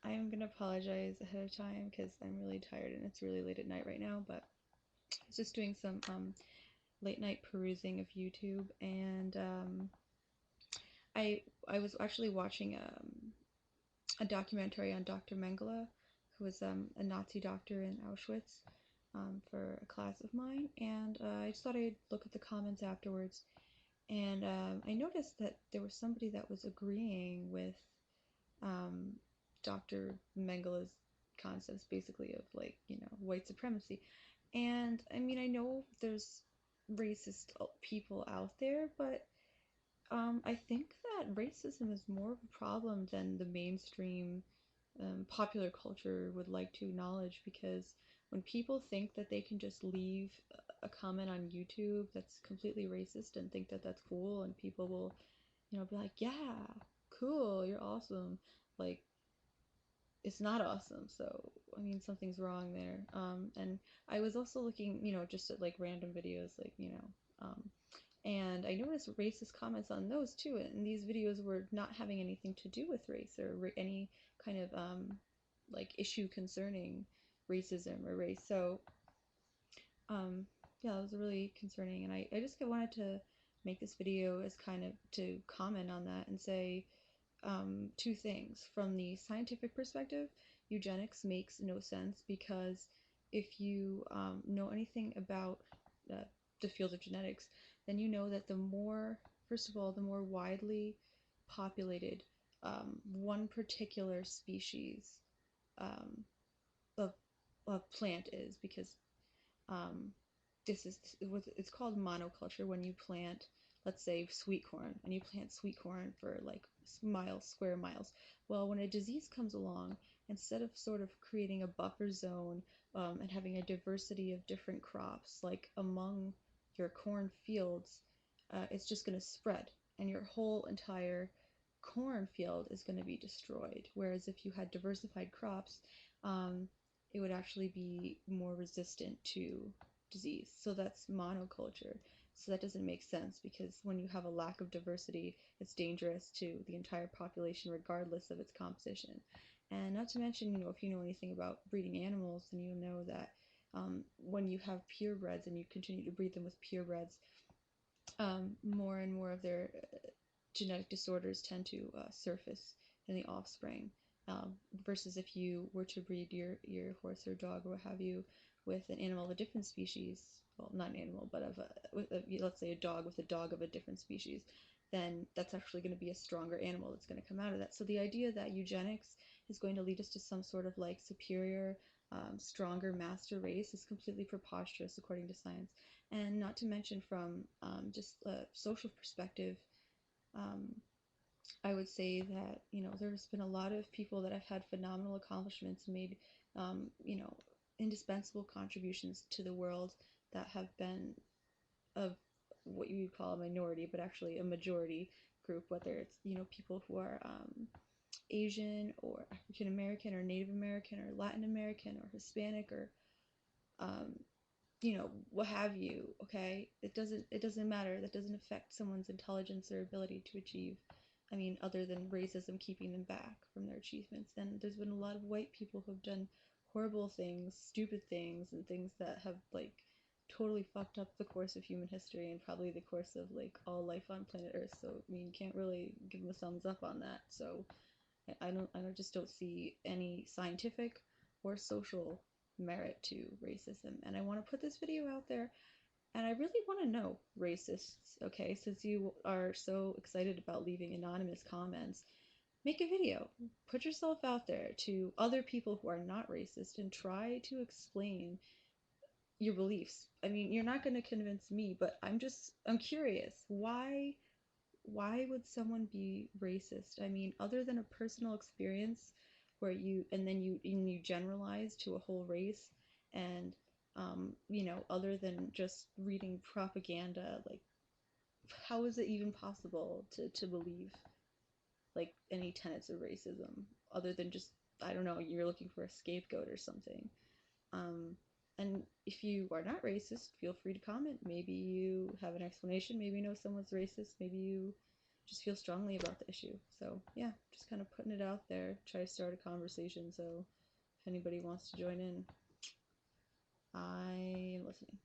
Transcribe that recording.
I'm gonna apologize ahead of time because I'm really tired and it's really late at night right now, but I was just doing some late night perusing of YouTube and I was actually watching a documentary on Dr. Mengele, who was a Nazi doctor in Auschwitz, for a class of mine, and I just thought I'd look at the comments afterwards, and I noticed that there was somebody that was agreeing with um, Dr. Mengele's concepts, basically, of like, white supremacy. And I mean, I know there's racist people out there, but I think that racism is more of a problem than the mainstream popular culture would like to acknowledge, because when people think that they can just leave a comment on YouTube that's completely racist and think that that's cool, and people will, be like, yeah, cool, you're awesome. Like, it's not awesome. So, I mean, something's wrong there. And I was also looking, just at like random videos, like, and I noticed racist comments on those too. And these videos were not having anything to do with race or any kind of like issue concerning racism or race. So, um, yeah, it was really concerning. And I just wanted to make this video as kind of to comment on that and say, two things. From the scientific perspective, eugenics makes no sense, because if you know anything about uh, the field of genetics, then you know that first of all, the more widely populated one particular species um, of, plant is, because um, this is it's called monoculture when you plant, let's say, sweet corn, and you plant sweet corn for like square miles. Well, when a disease comes along, instead of sort of creating a buffer zone, and having a diversity of different crops like among your corn fields, it's just going to spread, and your whole entire cornfield is going to be destroyed. Whereas if you had diversified crops, um, it would actually be more resistant to disease. So that's monoculture. So that doesn't make sense, because when you have a lack of diversity, it's dangerous to the entire population regardless of its composition. And not to mention, if you know anything about breeding animals, then you know that when you have purebreds and you continue to breed them with purebreds, more and more of their genetic disorders tend to surface in the offspring. Versus if you were to breed your horse or dog or what have you with an animal of a different species, well, not an animal, but let's say a dog with a dog of a different species, then that's actually going to be a stronger animal that's going to come out of that. So the idea that eugenics is going to lead us to some sort of like superior, stronger master race is completely preposterous according to science. And not to mention, from just a social perspective, um, I would say that, there's been a lot of people that have had phenomenal accomplishments and made, indispensable contributions to the world, that have been of what you would call a minority, but actually a majority group, whether it's, people who are Asian or African American or Native American or Latin American or Hispanic or um, what have you. Okay, it doesn't matter. That doesn't affect someone's intelligence or ability to achieve. I mean, other than racism keeping them back from their achievements. And there's been a lot of white people who've done horrible things, stupid things, and things that have like totally fucked up the course of human history and probably the course of like all life on planet Earth. So I mean, you can't really give them a thumbs up on that. So I just don't see any scientific or social merit to racism. And I want to put this video out there, and I really want to know, racists, okay, since you are so excited about leaving anonymous comments, make a video. Put yourself out there to other people who are not racist and try to explain your beliefs. I mean, you're not going to convince me, but I'm curious. Why would someone be racist? I mean, other than a personal experience where you generalize to a whole race, and other than just reading propaganda, like, how is it even possible to believe like any tenets of racism, other than just, I don't know, you're looking for a scapegoat or something. Um, and if you are not racist, feel free to comment. Maybe you have an explanation. Maybe you know someone's racist. Maybe you just feel strongly about the issue. So yeah, just kind of putting it out there, try to start a conversation. So if anybody wants to join in, I am listening.